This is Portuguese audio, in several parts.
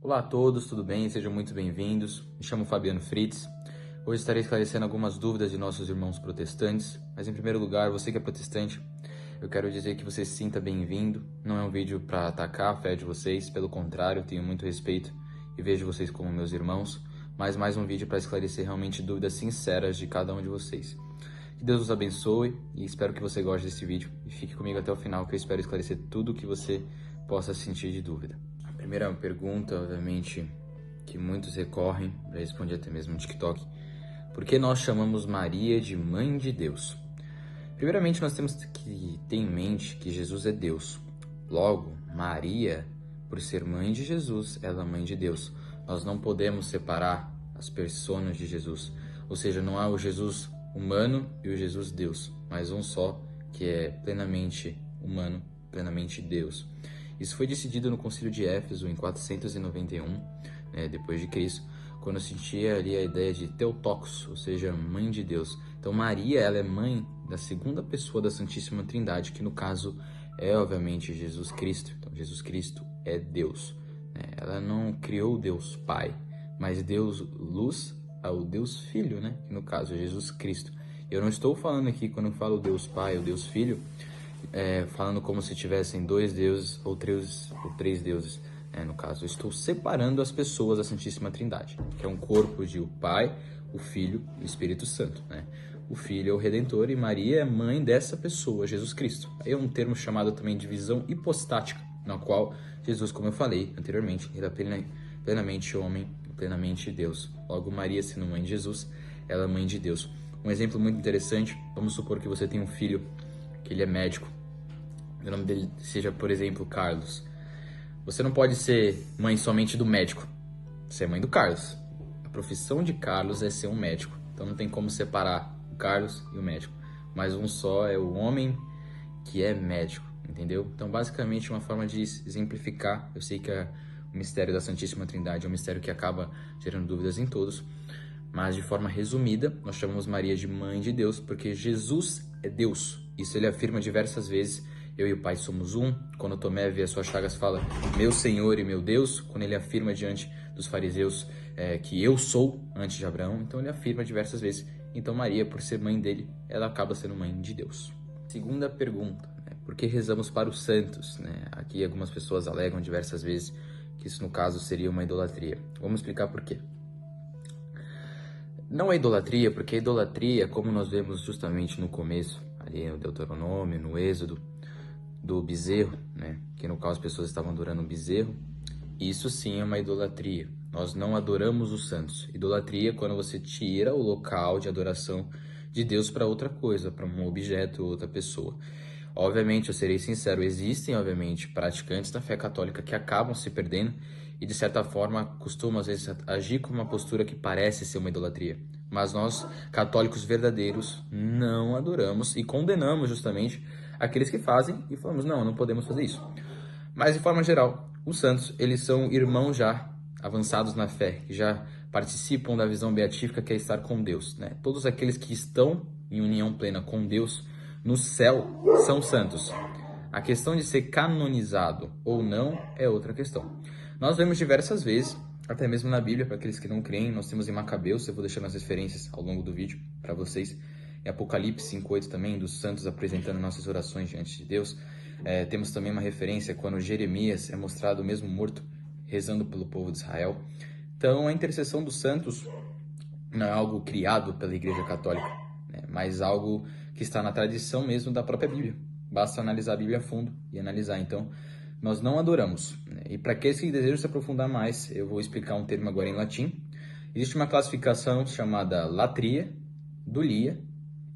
Olá a todos, tudo bem? Sejam muito bem-vindos. Me chamo Fabiano Fritz. Hoje estarei esclarecendo algumas dúvidas de nossos irmãos protestantes, mas em primeiro lugar, você que é protestante, eu quero dizer que você se sinta bem-vindo. Não é um vídeo para atacar a fé de vocês, pelo contrário, tenho muito respeito e vejo vocês como meus irmãos, mas mais um vídeo para esclarecer realmente dúvidas sinceras de cada um de vocês. Que Deus os abençoe e espero que você goste desse vídeo e fique comigo até o final, que eu espero esclarecer tudo o que você possa sentir de dúvida. A primeira pergunta, obviamente, que muitos recorrem, já respondi até mesmo no TikTok: por que nós chamamos Maria de Mãe de Deus? Primeiramente, nós temos que ter em mente que Jesus é Deus. Logo, Maria, por ser mãe de Jesus, ela é mãe de Deus. Nós não podemos separar as personas de Jesus. Ou seja, não há o Jesus humano e o Jesus Deus, mas um só, que é plenamente humano, plenamente Deus. Isso foi decidido no Concílio de Éfeso em 491, depois de Cristo, quando se tinha ali a ideia de Theotokos, ou seja, mãe de Deus. Então Maria, ela é mãe da segunda pessoa da Santíssima Trindade, que no caso é obviamente Jesus Cristo. Então Jesus Cristo é Deus. Ela não criou Deus Pai, mas Deus Luz ao Deus Filho, que no caso é Jesus Cristo. Eu não estou falando aqui, quando eu falo Deus Pai ou Deus Filho, falando como se tivessem dois deuses ou três deuses. No caso, eu estou separando as pessoas da Santíssima Trindade, que é um corpo de o Pai, o Filho e o Espírito Santo. O Filho é o Redentor e Maria é mãe dessa pessoa, Jesus Cristo. Aí é um termo chamado também de visão hipostática, na qual Jesus, como eu falei anteriormente, ele é plenamente homem, plenamente Deus. Logo, Maria, sendo mãe de Jesus, ela é mãe de Deus. Um exemplo muito interessante: vamos supor que você tem um filho que ele é médico, o nome dele seja, por exemplo, Carlos. Você não pode ser mãe somente do médico, você é mãe do Carlos. A profissão de Carlos é ser um médico, então não tem como separar o Carlos e o médico, mas um só é o homem que é médico, entendeu? Então, basicamente, uma forma de exemplificar. Eu sei que o mistério da Santíssima Trindade é um mistério que acaba gerando dúvidas em todos, mas de forma resumida, nós chamamos Maria de Mãe de Deus porque Jesus é Deus. Isso ele afirma diversas vezes: eu e o Pai somos um. Quando Tomé vê as suas chagas, fala: meu Senhor e meu Deus. Quando ele afirma diante dos fariseus que eu sou, antes de Abraão, então ele afirma diversas vezes. Então Maria, por ser mãe dele, ela acaba sendo mãe de Deus. Segunda pergunta: por que rezamos para os santos? Aqui algumas pessoas alegam diversas vezes que isso no caso seria uma idolatria. Vamos explicar por quê. Não é idolatria, porque a idolatria, como nós vemos justamente no começo, ali no Deuteronômio, no Êxodo, do bezerro, que no caso as pessoas estavam adorando um bezerro, isso sim é uma idolatria. Nós não adoramos os santos. Idolatria é quando você tira o local de adoração de Deus para outra coisa, para um objeto ou outra pessoa. Obviamente, eu serei sincero, existem obviamente praticantes da fé católica que acabam se perdendo e de certa forma costumam às vezes agir com uma postura que parece ser uma idolatria. Mas nós, católicos verdadeiros, não adoramos e condenamos justamente aqueles que fazem e falamos: não podemos fazer isso. Mas de forma geral, os santos, eles são irmãos já avançados na fé, que já participam da visão beatífica, que é estar com Deus. Todos aqueles que estão em união plena com Deus no céu são santos. A questão de ser canonizado ou não é outra questão. Nós vemos diversas vezes, até mesmo na Bíblia, para aqueles que não creem, nós temos em Macabeus, eu vou deixando as referências ao longo do vídeo para vocês, em Apocalipse 5:8 também, dos santos apresentando nossas orações diante de Deus. Temos também uma referência quando Jeremias é mostrado mesmo morto, rezando pelo povo de Israel. Então, a intercessão dos santos não é algo criado pela Igreja Católica, mas algo que está na tradição mesmo da própria Bíblia. Basta analisar a Bíblia a fundo e analisar. Então, nós não adoramos. E para aqueles que desejam se aprofundar mais, eu vou explicar um termo agora em latim. Existe uma classificação chamada latria, dulia,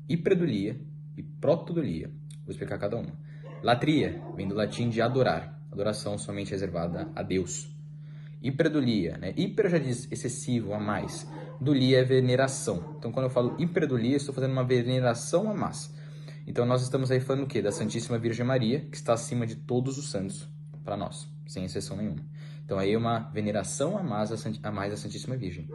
hiperdulia e protodulia. Vou explicar cada uma. Latria vem do latim de adorar, adoração somente reservada a Deus. Hiperdulia, hiper já diz excessivo, a mais. Dulia é veneração. Então, quando eu falo hiperdulia, estou fazendo uma veneração a mais. Então, nós estamos aí falando o quê? Da Santíssima Virgem Maria, que está acima de todos os santos, para nós, sem exceção nenhuma. Então, aí é uma veneração a mais da Santíssima Virgem.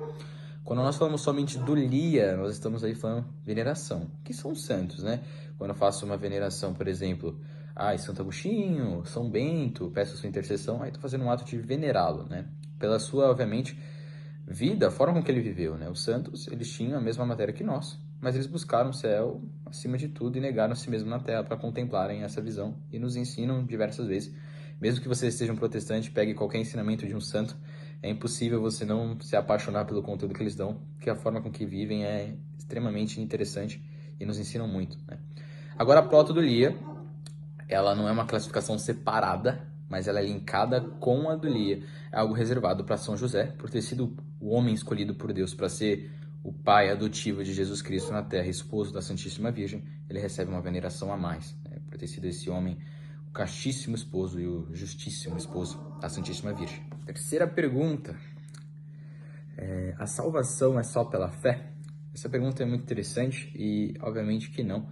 Quando nós falamos somente dulia, nós estamos aí falando veneração. O que são os santos, Quando eu faço uma veneração, por exemplo, Santo Agostinho, São Bento, peço sua intercessão, aí estou fazendo um ato de venerá-lo, pela sua, obviamente, vida, a forma com que ele viveu, né? Os santos, eles tinham a mesma matéria que nós, mas eles buscaram o céu acima de tudo e negaram a si mesmo na terra para contemplarem essa visão e nos ensinam diversas vezes. Mesmo que você seja um protestante, pegue qualquer ensinamento de um santo, é impossível você não se apaixonar pelo conteúdo que eles dão, porque a forma com que vivem é extremamente interessante e nos ensinam muito, né? Agora, a proto-dulia, ela não é uma classificação separada, mas ela é linkada com a dulia. É algo reservado para São José, por ter sido o homem escolhido por Deus para ser o pai adotivo de Jesus Cristo na terra, esposo da Santíssima Virgem. Ele recebe uma veneração a mais, né? Por ter sido esse homem o castíssimo esposo e o justíssimo esposo da Santíssima Virgem. Terceira pergunta. A salvação é só pela fé? Essa pergunta é muito interessante e, obviamente, que não.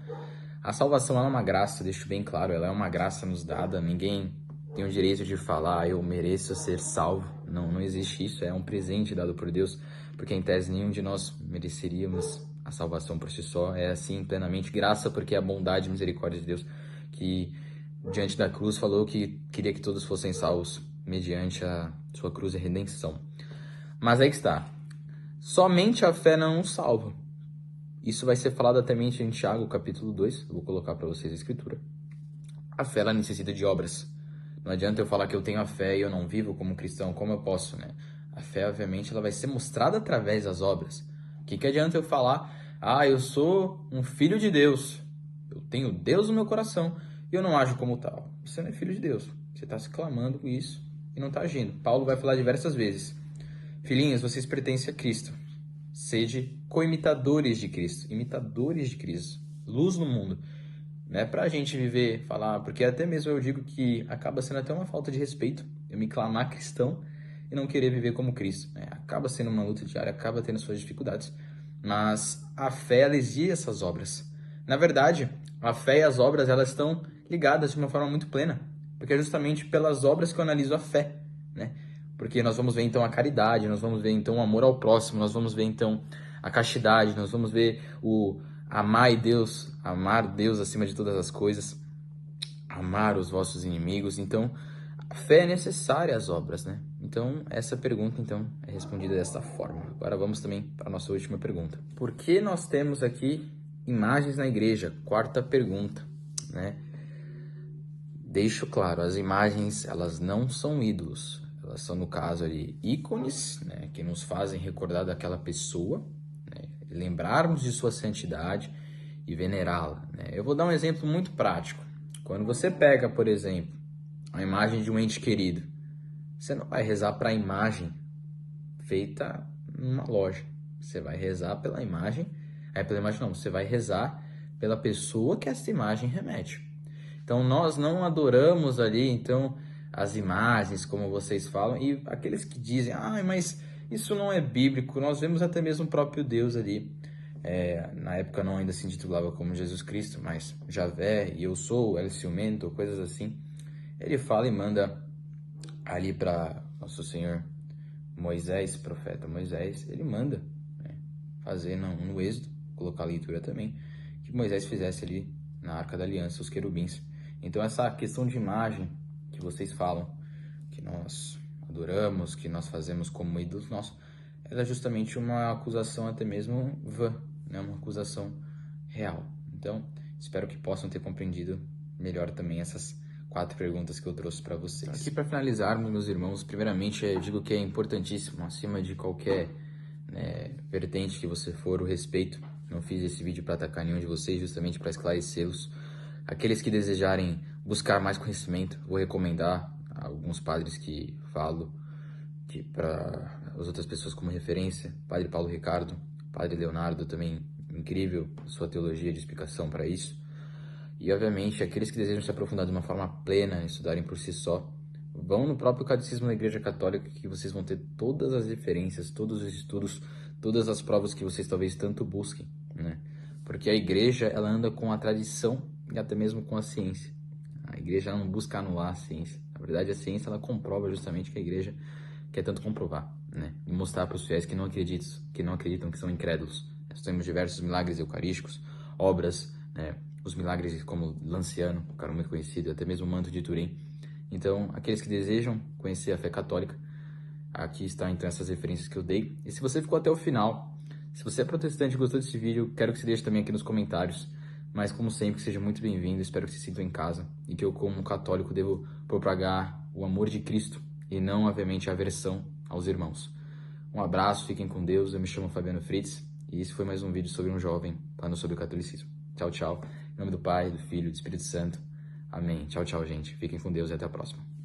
A salvação ela é uma graça, deixo bem claro, ela é uma graça nos dada. Ninguém tem o direito de falar, eu mereço ser salvo. Não, não existe isso, é um presente dado por Deus, porque em tese nenhum de nós mereceríamos a salvação por si só. É assim, plenamente graça, porque é a bondade e misericórdia de Deus que, diante da cruz, falou que queria que todos fossem salvos mediante a sua cruz e redenção. Mas aí que está. Somente a fé não nos salva. Isso vai ser falado até em Tiago, capítulo 2. Eu vou colocar para vocês a escritura. A fé, ela necessita de obras. Não adianta eu falar que eu tenho a fé e eu não vivo como cristão. Como eu posso, né? A fé, obviamente, ela vai ser mostrada através das obras. O que adianta eu falar, eu sou um filho de Deus. Eu tenho Deus no meu coração e eu não ajo como tal. Você não é filho de Deus. Você está se clamando com isso e não está agindo. Paulo vai falar diversas vezes. Filhinhos, vocês pertencem a Cristo. Sede co-imitadores de Cristo, imitadores de Cristo, luz no mundo. Não é pra gente viver, falar, porque até mesmo eu digo que acaba sendo até uma falta de respeito eu me clamar cristão e não querer viver como Cristo, né? Acaba sendo uma luta diária, acaba tendo suas dificuldades, mas a fé, ela exige essas obras. Na verdade, a fé e as obras, elas estão ligadas de uma forma muito plena, porque é justamente pelas obras que eu analiso a fé, né? Porque nós vamos ver então a caridade, nós vamos ver então o amor ao próximo, nós vamos ver então a castidade, nós vamos ver o amar Deus acima de todas as coisas, amar os vossos inimigos. Então, a fé é necessária às obras, né? Então, essa pergunta então é respondida desta forma. Agora vamos também para a nossa última pergunta. Por que nós temos aqui imagens na igreja? Quarta pergunta, né? Deixo claro, as imagens, elas não são ídolos. Elas são, no caso ali, ícones, né, que nos fazem recordar daquela pessoa, né, lembrarmos de sua santidade e venerá-la, né? Eu vou dar um exemplo muito prático. Quando você pega, por exemplo, a imagem de um ente querido, você não vai rezar para a imagem feita numa loja. Você vai rezar pela imagem, você vai rezar pela pessoa que essa imagem remete. Então, nós não adoramos ali, então, as imagens, como vocês falam, e aqueles que dizem, mas isso não é bíblico, nós vemos até mesmo o próprio Deus ali, na época não ainda se intitulava como Jesus Cristo, mas Javé, e eu sou, El Ciumento, coisas assim. Ele fala e manda ali para nosso Senhor Moisés, profeta Moisés, ele manda, né, fazer no Êxodo, colocar a leitura também, que Moisés fizesse ali na Arca da Aliança, os querubins. Então essa questão de imagem que vocês falam, que nós adoramos, que nós fazemos como ídolos nossos, ela é justamente uma acusação até mesmo vã, né? Uma acusação real. Então, espero que possam ter compreendido melhor também essas 4 perguntas que eu trouxe para vocês. Aqui para finalizarmos, meus irmãos, primeiramente eu digo que é importantíssimo, acima de qualquer vertente que você for, o respeito. Não fiz esse vídeo para atacar nenhum de vocês, justamente para esclarecê-los. Aqueles que desejarem buscar mais conhecimento, vou recomendar a alguns padres que falo para as outras pessoas como referência. Padre Paulo Ricardo, Padre Leonardo também, incrível sua teologia de explicação para isso. E, obviamente, aqueles que desejam se aprofundar de uma forma plena, estudarem por si só, vão no próprio Catecismo da Igreja Católica, que vocês vão ter todas as referências, todos os estudos, todas as provas que vocês talvez tanto busquem, né? Porque a Igreja, ela anda com a tradição e até mesmo com a ciência. A Igreja não busca anular a ciência. Na verdade, a ciência, ela comprova justamente que a Igreja quer tanto comprovar, né? E mostrar para os fiéis que não acreditam, que são incrédulos. Nós temos diversos milagres eucarísticos, obras, né? Os milagres como Lanciano, um cara muito conhecido, até mesmo o manto de Turim. Então, aqueles que desejam conhecer a fé católica, Aqui está então essas referências que eu dei. E se você ficou até o final, se você é protestante e gostou desse vídeo, quero que você deixe também aqui nos comentários. Mas como sempre, seja muito bem-vindo, espero que se sinta em casa e que eu, como católico, devo propagar o amor de Cristo e não, obviamente, a aversão aos irmãos. Um abraço, fiquem com Deus, eu me chamo Fabiano Fritz e esse foi mais um vídeo sobre um jovem falando sobre o catolicismo. Tchau, tchau. Em nome do Pai, do Filho e do Espírito Santo. Amém. Tchau, tchau, gente. Fiquem com Deus e até a próxima.